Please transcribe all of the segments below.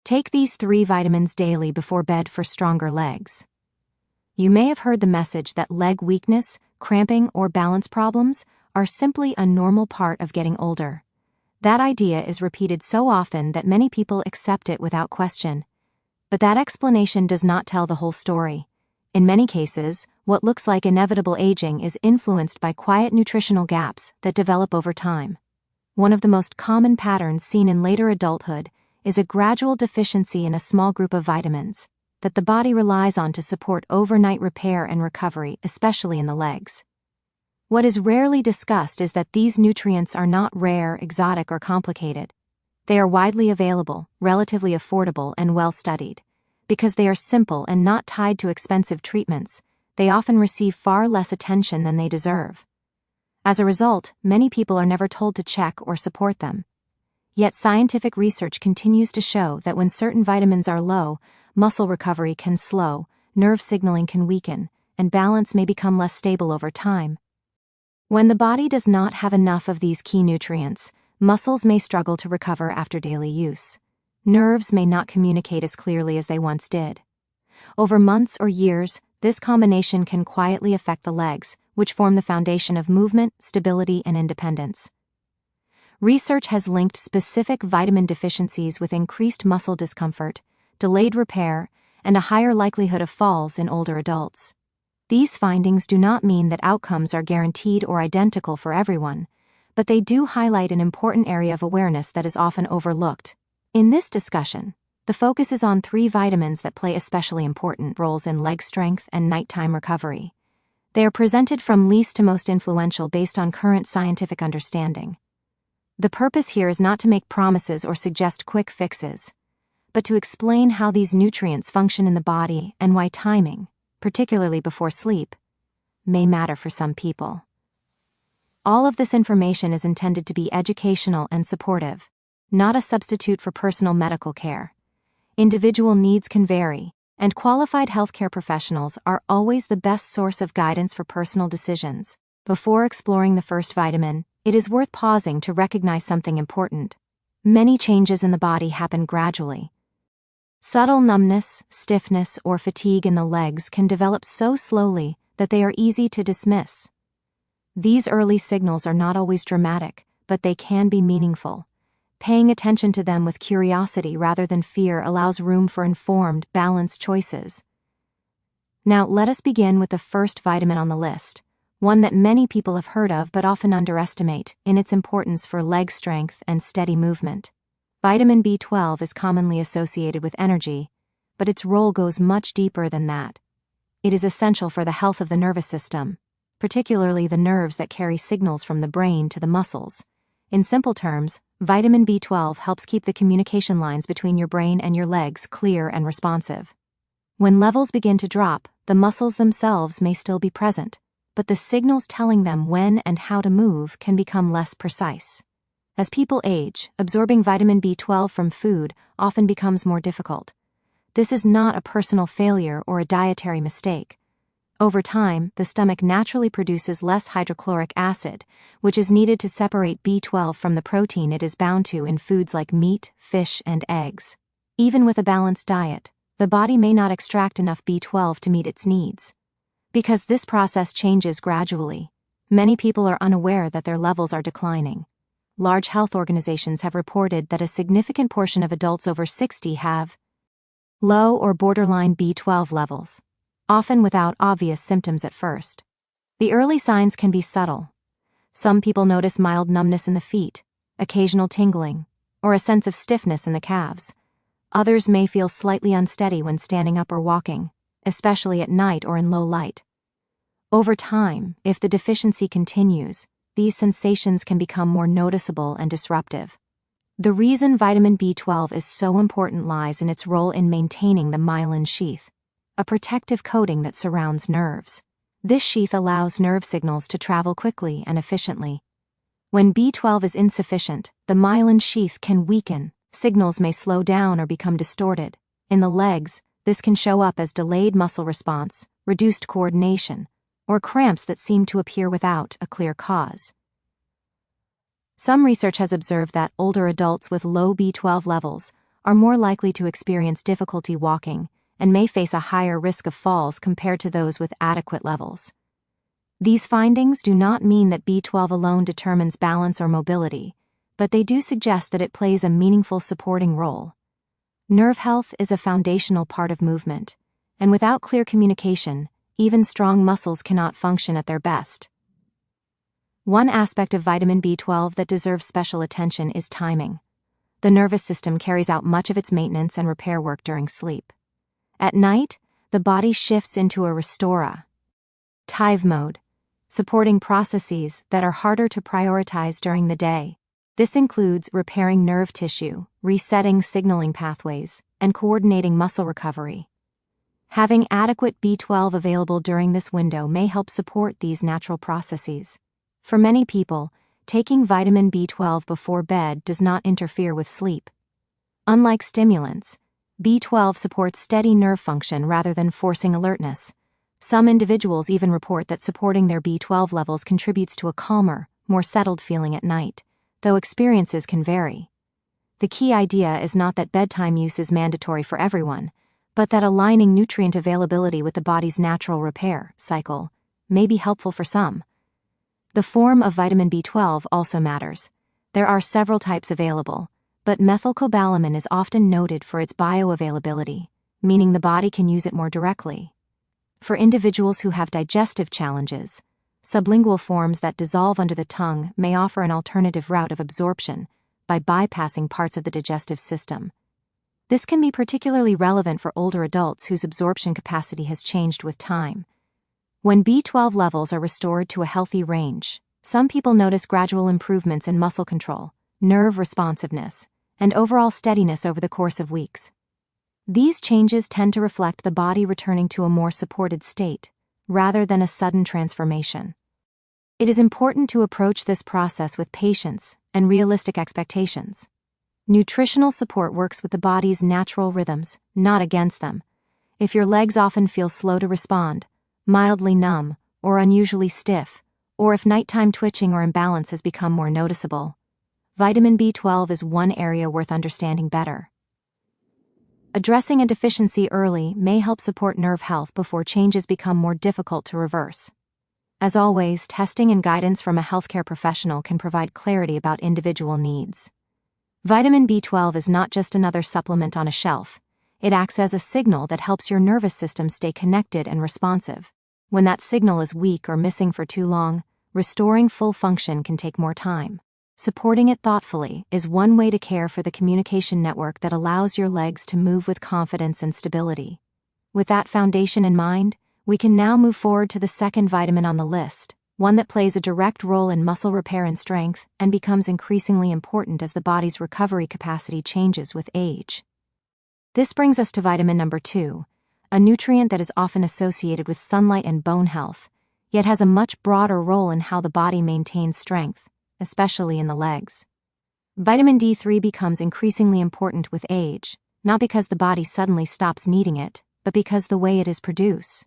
Take these 3 vitamins daily before bed for stronger legs. You may have heard the message that leg weakness, cramping, or balance problems are simply a normal part of getting older. That idea is repeated so often that many people accept it without question. But that explanation does not tell the whole story. In many cases, what looks like inevitable aging is influenced by quiet nutritional gaps that develop over time. One of the most common patterns seen in later adulthood is a gradual deficiency in a small group of vitamins that the body relies on to support overnight repair and recovery, especially in the legs. What is rarely discussed is that these nutrients are not rare, exotic, or complicated. They are widely available, relatively affordable, and well-studied. Because they are simple and not tied to expensive treatments, they often receive far less attention than they deserve. As a result, many people are never told to check or support them. Yet scientific research continues to show that when certain vitamins are low, muscle recovery can slow, nerve signaling can weaken, and balance may become less stable over time. When the body does not have enough of these key nutrients, muscles may struggle to recover after daily use. Nerves may not communicate as clearly as they once did. Over months or years, this combination can quietly affect the legs, which form the foundation of movement, stability, and independence. Research has linked specific vitamin deficiencies with increased muscle discomfort, delayed repair, and a higher likelihood of falls in older adults. These findings do not mean that outcomes are guaranteed or identical for everyone, but they do highlight an important area of awareness that is often overlooked. In this discussion, the focus is on 3 vitamins that play especially important roles in leg strength and nighttime recovery. They are presented from least to most influential based on current scientific understanding. The purpose here is not to make promises or suggest quick fixes, but to explain how these nutrients function in the body and why timing, particularly before sleep, may matter for some people. All of this information is intended to be educational and supportive, not a substitute for personal medical care. Individual needs can vary, and qualified healthcare professionals are always the best source of guidance for personal decisions. Before exploring the first vitamin, it is worth pausing to recognize something important. Many changes in the body happen gradually. Subtle numbness, stiffness, or fatigue in the legs can develop so slowly that they are easy to dismiss. These early signals are not always dramatic, but they can be meaningful. Paying attention to them with curiosity rather than fear allows room for informed, balanced choices. Now, let us begin with the first vitamin on the list, one that many people have heard of but often underestimate in its importance for leg strength and steady movement. Vitamin B12 is commonly associated with energy, but its role goes much deeper than that. It is essential for the health of the nervous system, particularly the nerves that carry signals from the brain to the muscles. In simple terms, vitamin B12 helps keep the communication lines between your brain and your legs clear and responsive. When levels begin to drop, the muscles themselves may still be present, but the signals telling them when and how to move can become less precise. As people age, absorbing vitamin B12 from food often becomes more difficult. This is not a personal failure or a dietary mistake. Over time, the stomach naturally produces less hydrochloric acid, which is needed to separate B12 from the protein it is bound to in foods like meat, fish, and eggs. Even with a balanced diet, the body may not extract enough B12 to meet its needs. Because this process changes gradually, many people are unaware that their levels are declining. Large health organizations have reported that a significant portion of adults over 60 have low or borderline B12 levels, often without obvious symptoms at first. The early signs can be subtle. Some people notice mild numbness in the feet, occasional tingling, or a sense of stiffness in the calves. Others may feel slightly unsteady when standing up or walking, especially at night or in low light. Over time, if the deficiency continues, these sensations can become more noticeable and disruptive. The reason vitamin B12 is so important lies in its role in maintaining the myelin sheath, a protective coating that surrounds nerves. This sheath allows nerve signals to travel quickly and efficiently. When B12 is insufficient, the myelin sheath can weaken, signals may slow down or become distorted. In the legs, this can show up as delayed muscle response, reduced coordination, or cramps that seem to appear without a clear cause. Some research has observed that older adults with low B12 levels are more likely to experience difficulty walking and may face a higher risk of falls compared to those with adequate levels. These findings do not mean that B12 alone determines balance or mobility, but they do suggest that it plays a meaningful supporting role. Nerve health is a foundational part of movement, and without clear communication, even strong muscles cannot function at their best. One aspect of vitamin B12 that deserves special attention is timing. The nervous system carries out much of its maintenance and repair work during sleep. At night, the body shifts into a restorative mode, supporting processes that are harder to prioritize during the day. This includes repairing nerve tissue, resetting signaling pathways, and coordinating muscle recovery. Having adequate B12 available during this window may help support these natural processes. For many people, taking vitamin B12 before bed does not interfere with sleep. Unlike stimulants, B12 supports steady nerve function rather than forcing alertness. Some individuals even report that supporting their B12 levels contributes to a calmer, more settled feeling at night, though experiences can vary. The key idea is not that bedtime use is mandatory for everyone, but that aligning nutrient availability with the body's natural repair cycle may be helpful for some. The form of vitamin B12 also matters. There are several types available, but methylcobalamin is often noted for its bioavailability, meaning the body can use it more directly. For individuals who have digestive challenges, sublingual forms that dissolve under the tongue may offer an alternative route of absorption by bypassing parts of the digestive system. This can be particularly relevant for older adults whose absorption capacity has changed with time. When B12 levels are restored to a healthy range, some people notice gradual improvements in muscle control, nerve responsiveness, and overall steadiness over the course of weeks. These changes tend to reflect the body returning to a more supported state, rather than a sudden transformation. It is important to approach this process with patience and realistic expectations. Nutritional support works with the body's natural rhythms, not against them. If your legs often feel slow to respond, mildly numb, or unusually stiff, or if nighttime twitching or imbalance has become more noticeable, vitamin B12 is one area worth understanding better. Addressing a deficiency early may help support nerve health before changes become more difficult to reverse. As always, testing and guidance from a healthcare professional can provide clarity about individual needs. Vitamin B12 is not just another supplement on a shelf. It acts as a signal that helps your nervous system stay connected and responsive. When that signal is weak or missing for too long, restoring full function can take more time. Supporting it thoughtfully is one way to care for the communication network that allows your legs to move with confidence and stability. With that foundation in mind, we can now move forward to the second vitamin on the list, one that plays a direct role in muscle repair and strength and becomes increasingly important as the body's recovery capacity changes with age. This brings us to vitamin number 2, a nutrient that is often associated with sunlight and bone health, yet has a much broader role in how the body maintains strength, especially in the legs. Vitamin D3 becomes increasingly important with age, not because the body suddenly stops needing it, but because the way it is produced,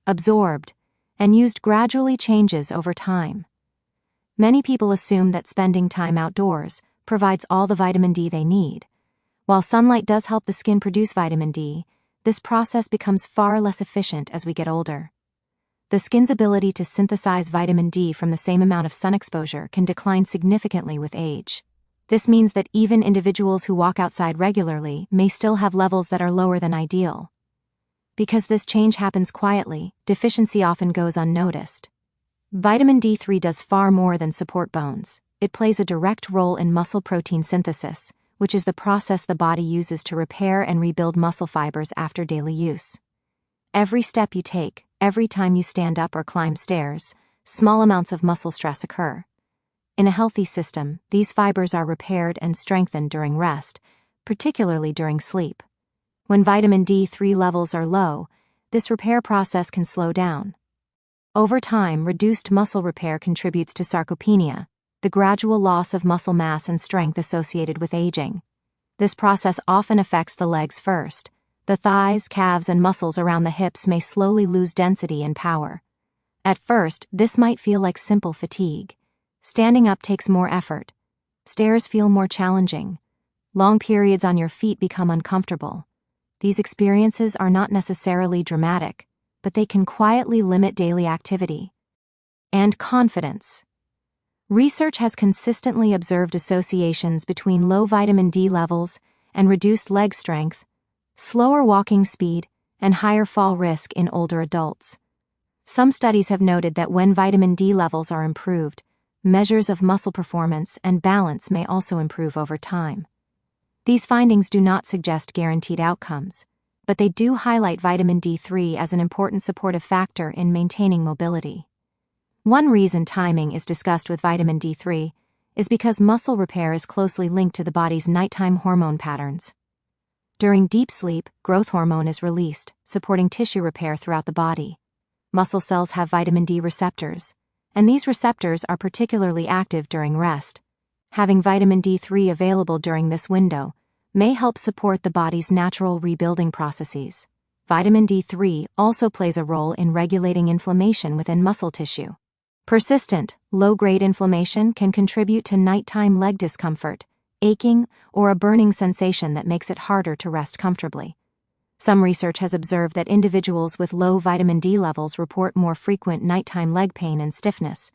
absorbed, and used gradually changes over time. Many people assume that spending time outdoors provides all the vitamin D they need. While sunlight does help the skin produce vitamin D, this process becomes far less efficient as we get older. The skin's ability to synthesize vitamin D from the same amount of sun exposure can decline significantly with age. This means that even individuals who walk outside regularly may still have levels that are lower than ideal. Because this change happens quietly, deficiency often goes unnoticed. Vitamin D3 does far more than support bones. It plays a direct role in muscle protein synthesis, which is the process the body uses to repair and rebuild muscle fibers after daily use. Every step you take, every time you stand up or climb stairs, small amounts of muscle stress occur. In a healthy system, these fibers are repaired and strengthened during rest, particularly during sleep. When vitamin D3 levels are low, this repair process can slow down. Over time, reduced muscle repair contributes to sarcopenia, the gradual loss of muscle mass and strength associated with aging. This process often affects the legs first. The thighs, calves, and muscles around the hips may slowly lose density and power. At first, this might feel like simple fatigue. Standing up takes more effort. Stairs feel more challenging. Long periods on your feet become uncomfortable. These experiences are not necessarily dramatic, but they can quietly limit daily activity. And confidence. Research has consistently observed associations between low vitamin D levels and reduced leg strength, slower walking speed, and higher fall risk in older adults. Some studies have noted that when vitamin D levels are improved, measures of muscle performance and balance may also improve over time. These findings do not suggest guaranteed outcomes, but they do highlight vitamin D3 as an important supportive factor in maintaining mobility. One reason timing is discussed with vitamin D3 is because muscle repair is closely linked to the body's nighttime hormone patterns. During deep sleep, growth hormone is released, supporting tissue repair throughout the body. Muscle cells have vitamin D receptors, and these receptors are particularly active during rest. Having vitamin D3 available during this window may help support the body's natural rebuilding processes. Vitamin D3 also plays a role in regulating inflammation within muscle tissue. Persistent, low-grade inflammation can contribute to nighttime leg discomfort, aching, or a burning sensation that makes it harder to rest comfortably. Some research has observed that individuals with low vitamin D levels report more frequent nighttime leg pain and stiffness.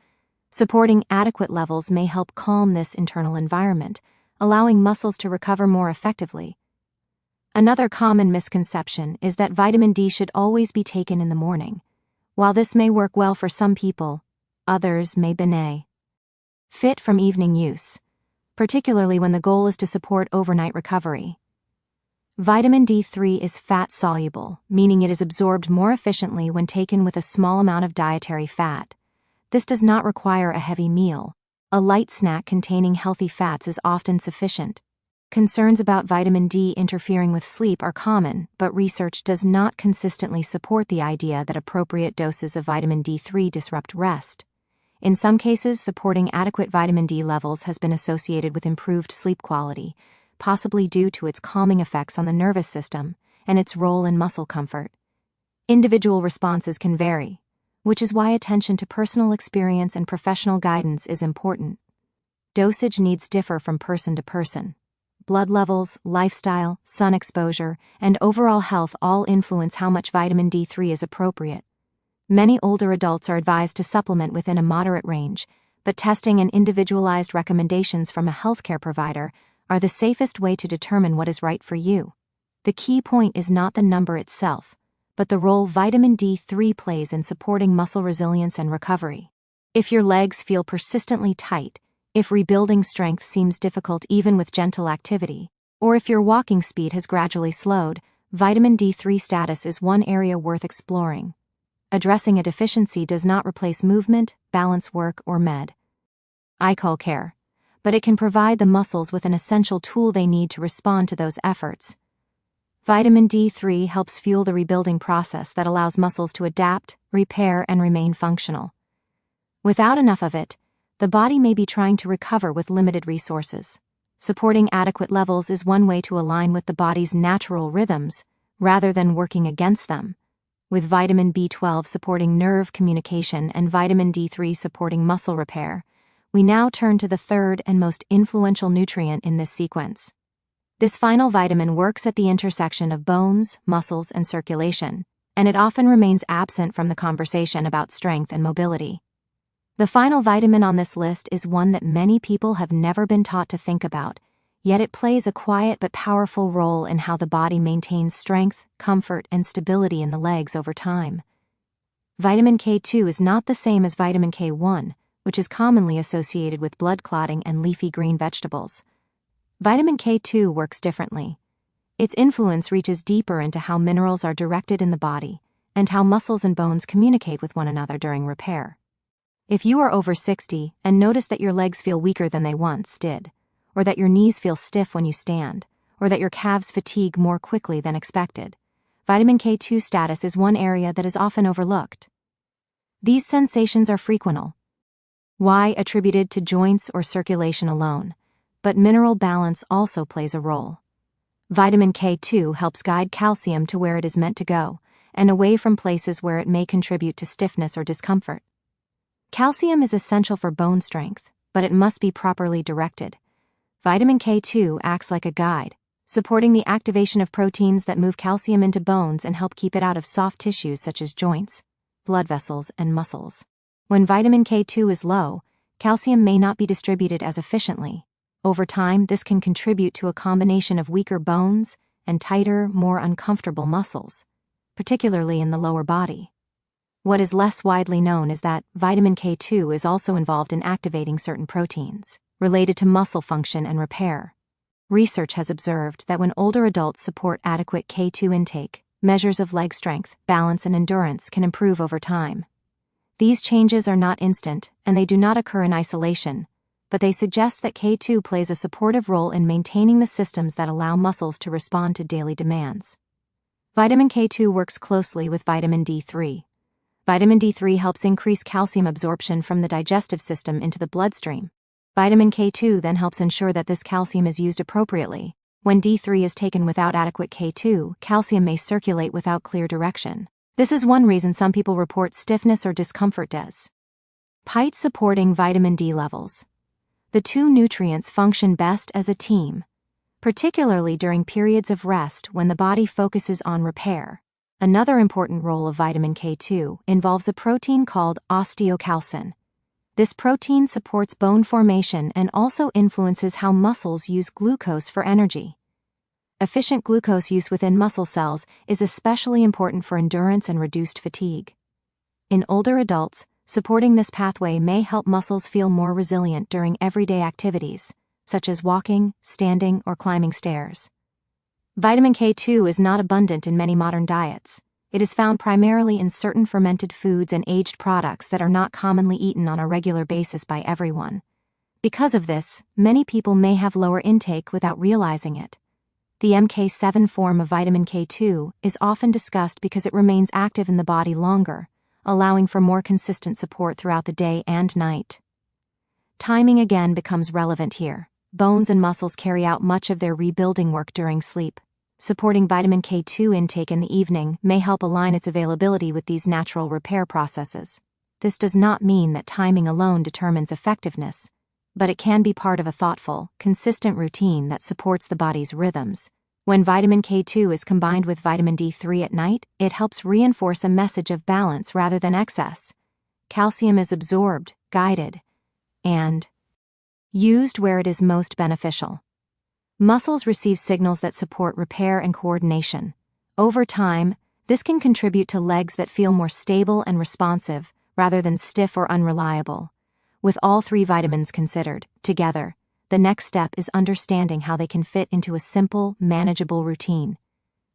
Supporting adequate levels may help calm this internal environment, allowing muscles to recover more effectively. Another common misconception is that vitamin D should always be taken in the morning. While this may work well for some people, others may benefit from evening use, particularly when the goal is to support overnight recovery. Vitamin D3 is fat-soluble, meaning it is absorbed more efficiently when taken with a small amount of dietary fat. This does not require a heavy meal. A light snack containing healthy fats is often sufficient. Concerns about vitamin D interfering with sleep are common, but research does not consistently support the idea that appropriate doses of vitamin D3 disrupt rest. In some cases, supporting adequate vitamin D levels has been associated with improved sleep quality, possibly due to its calming effects on the nervous system and its role in muscle comfort. Individual responses can vary, which is why attention to personal experience and professional guidance is important. Dosage needs differ from person to person. Blood levels, lifestyle, sun exposure, and overall health all influence how much vitamin D3 is appropriate. Many older adults are advised to supplement within a moderate range, but testing and individualized recommendations from a healthcare provider are the safest way to determine what is right for you. The key point is not the number itself, but the role vitamin D3 plays in supporting muscle resilience and recovery. If your legs feel persistently tight, if rebuilding strength seems difficult even with gentle activity, or if your walking speed has gradually slowed, vitamin D3 status is one area worth exploring. Addressing a deficiency does not replace movement, balance work, or medical care, but it can provide the muscles with an essential tool they need to respond to those efforts. Vitamin D3 helps fuel the rebuilding process that allows muscles to adapt, repair, and remain functional. Without enough of it, the body may be trying to recover with limited resources. Supporting adequate levels is one way to align with the body's natural rhythms, rather than working against them. With vitamin B12 supporting nerve communication and vitamin D3 supporting muscle repair, we now turn to the third and most influential nutrient in this sequence. This final vitamin works at the intersection of bones, muscles, and circulation, and it often remains absent from the conversation about strength and mobility. The final vitamin on this list is one that many people have never been taught to think about, yet it plays a quiet but powerful role in how the body maintains strength, comfort, and stability in the legs over time. Vitamin K2 is not the same as vitamin K1, which is commonly associated with blood clotting and leafy green vegetables. Vitamin K2 works differently. Its influence reaches deeper into how minerals are directed in the body and how muscles and bones communicate with one another during repair. If you are over 60 and notice that your legs feel weaker than they once did, or that your knees feel stiff when you stand, or that your calves fatigue more quickly than expected, vitamin K2 status is one area that is often overlooked. These sensations are frequent. Why attributed to joints or circulation alone, but mineral balance also plays a role. Vitamin K2 helps guide calcium to where it is meant to go, and away from places where it may contribute to stiffness or discomfort. Calcium is essential for bone strength, but it must be properly directed. Vitamin K2 acts like a guide, supporting the activation of proteins that move calcium into bones and help keep it out of soft tissues such as joints, blood vessels, and muscles. When vitamin K2 is low, calcium may not be distributed as efficiently. Over time, this can contribute to a combination of weaker bones and tighter, more uncomfortable muscles, particularly in the lower body. What is less widely known is that vitamin K2 is also involved in activating certain proteins related to muscle function and repair. Research has observed that when older adults support adequate K2 intake, measures of leg strength, balance, and endurance can improve over time. These changes are not instant, and they do not occur in isolation, but they suggest that K2 plays a supportive role in maintaining the systems that allow muscles to respond to daily demands. Vitamin K2 works closely with vitamin D3. Vitamin D3 helps increase calcium absorption from the digestive system into the bloodstream. Vitamin K2 then helps ensure that this calcium is used appropriately. When D3 is taken without adequate K2, calcium may circulate without clear direction. This is one reason some people report stiffness or discomfort. Despite supporting vitamin D levels, the two nutrients function best as a team, particularly during periods of rest when the body focuses on repair. Another important role of vitamin K2 involves a protein called osteocalcin. This protein supports bone formation and also influences how muscles use glucose for energy. Efficient glucose use within muscle cells is especially important for endurance and reduced fatigue. In older adults, supporting this pathway may help muscles feel more resilient during everyday activities, such as walking, standing, or climbing stairs. Vitamin K2 is not abundant in many modern diets. It is found primarily in certain fermented foods and aged products that are not commonly eaten on a regular basis by everyone. Because of this, many people may have lower intake without realizing it. The MK7 form of vitamin K2 is often discussed because it remains active in the body longer, allowing for more consistent support throughout the day and night. Timing again becomes relevant here. Bones and muscles carry out much of their rebuilding work during sleep. Supporting vitamin K2 intake in the evening may help align its availability with these natural repair processes. This does not mean that timing alone determines effectiveness, but it can be part of a thoughtful, consistent routine that supports the body's rhythms. When vitamin K2 is combined with vitamin D3 at night, it helps reinforce a message of balance rather than excess. Calcium is absorbed, guided, and used where it is most beneficial. Muscles receive signals that support repair and coordination. Over time, this can contribute to legs that feel more stable and responsive, rather than stiff or unreliable. With all three vitamins considered, together, the next step is understanding how they can fit into a simple, manageable routine.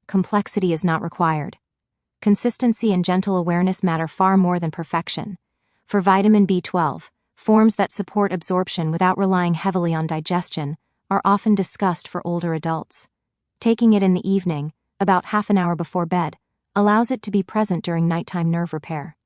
Complexity is not required. Consistency and gentle awareness matter far more than perfection. For vitamin B12, forms that support absorption without relying heavily on digestion are often discussed for older adults. Taking it in the evening, about half an hour before bed, allows it to be present during nighttime nerve repair.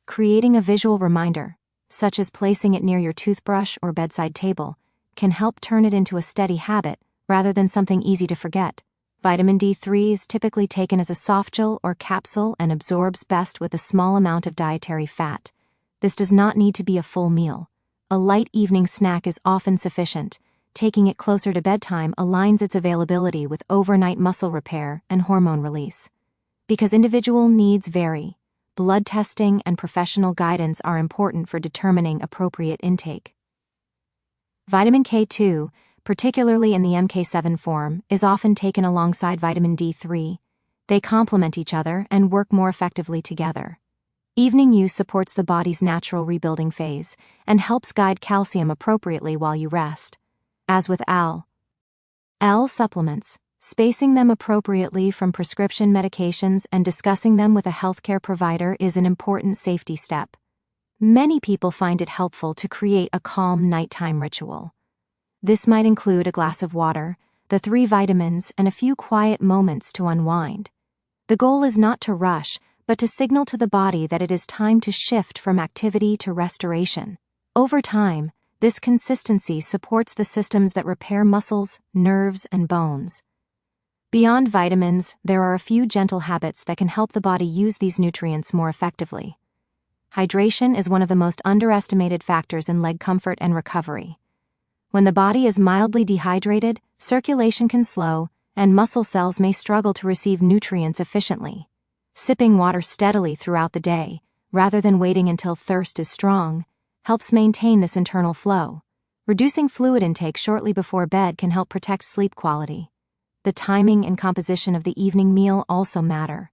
Creating a visual reminder, such as placing it near your toothbrush or bedside table, can help turn it into a steady habit rather than something easy to forget. Vitamin D3 is typically taken as a softgel or capsule and absorbs best with a small amount of dietary fat. This does not need to be a full meal. A light evening snack is often sufficient. Taking it closer to bedtime aligns its availability with overnight muscle repair and hormone release. Because individual needs vary, blood testing and professional guidance are important for determining appropriate intake. Vitamin K2, particularly in the MK7 form, is often taken alongside vitamin D3. They complement each other and work more effectively together. Evening use supports the body's natural rebuilding phase and helps guide calcium appropriately while you rest. As with L supplements, spacing them appropriately from prescription medications and discussing them with a healthcare provider is an important safety step. Many people find it helpful to create a calm nighttime ritual. This might include a glass of water, the 3 vitamins, and a few quiet moments to unwind. The goal is not to rush, but to signal to the body that it is time to shift from activity to restoration. Over time, this consistency supports the systems that repair muscles, nerves, and bones. Beyond vitamins, there are a few gentle habits that can help the body use these nutrients more effectively. Hydration is one of the most underestimated factors in leg comfort and recovery. When the body is mildly dehydrated, circulation can slow, and muscle cells may struggle to receive nutrients efficiently. Sipping water steadily throughout the day, rather than waiting until thirst is strong, helps maintain this internal flow. Reducing fluid intake shortly before bed can help protect sleep quality. The timing and composition of the evening meal also matter.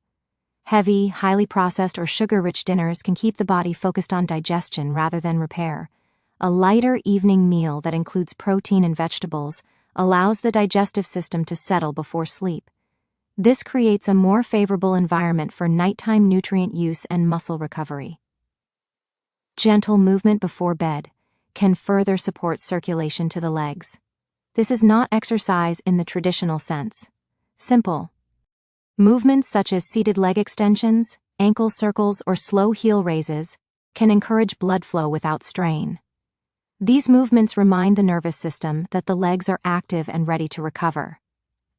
Heavy, highly processed or sugar-rich dinners can keep the body focused on digestion rather than repair. A lighter evening meal that includes protein and vegetables allows the digestive system to settle before sleep. This creates a more favorable environment for nighttime nutrient use and muscle recovery. Gentle movement before bed can further support circulation to the legs. This is not exercise in the traditional sense. Simple movements such as seated leg extensions, ankle circles, or slow heel raises can encourage blood flow without strain. These movements remind the nervous system that the legs are active and ready to recover.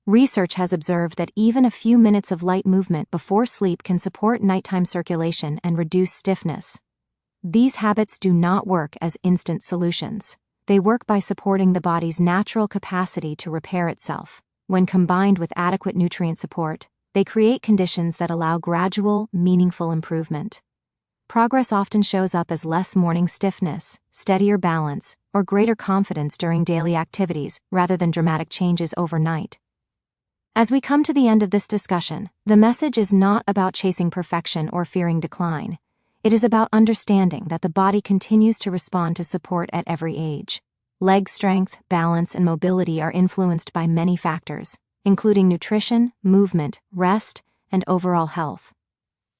Research has observed that even a few minutes of light movement before sleep can support nighttime circulation and reduce stiffness. These habits do not work as instant solutions. They work by supporting the body's natural capacity to repair itself. When combined with adequate nutrient support, they create conditions that allow gradual, meaningful improvement. Progress often shows up as less morning stiffness, steadier balance, or greater confidence during daily activities rather than dramatic changes overnight. As we come to the end of this discussion, the message is not about chasing perfection or fearing decline. It is about understanding that the body continues to respond to support at every age. Leg strength, balance, and mobility are influenced by many factors, including nutrition, movement, rest, and overall health.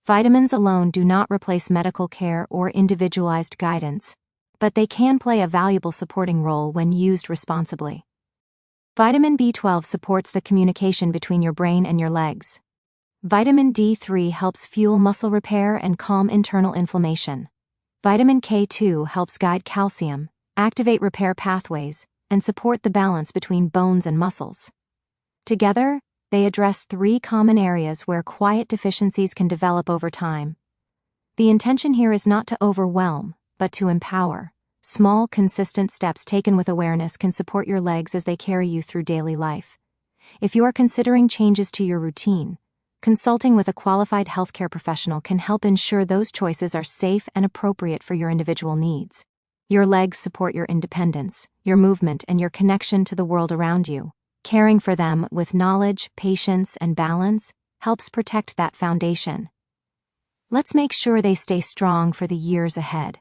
Vitamins alone do not replace medical care or individualized guidance, but they can play a valuable supporting role when used responsibly. Vitamin B12 supports the communication between your brain and your legs. Vitamin D3 helps fuel muscle repair and calm internal inflammation. Vitamin K2 helps guide calcium, activate repair pathways, and support the balance between bones and muscles. Together, they address 3 common areas where quiet deficiencies can develop over time. The intention here is not to overwhelm, but to empower. Small, consistent steps taken with awareness can support your legs as they carry you through daily life. If you are considering changes to your routine, consulting with a qualified healthcare professional can help ensure those choices are safe and appropriate for your individual needs. Your legs support your independence, your movement, and your connection to the world around you. Caring for them with knowledge, patience, and balance helps protect that foundation. Let's make sure they stay strong for the years ahead.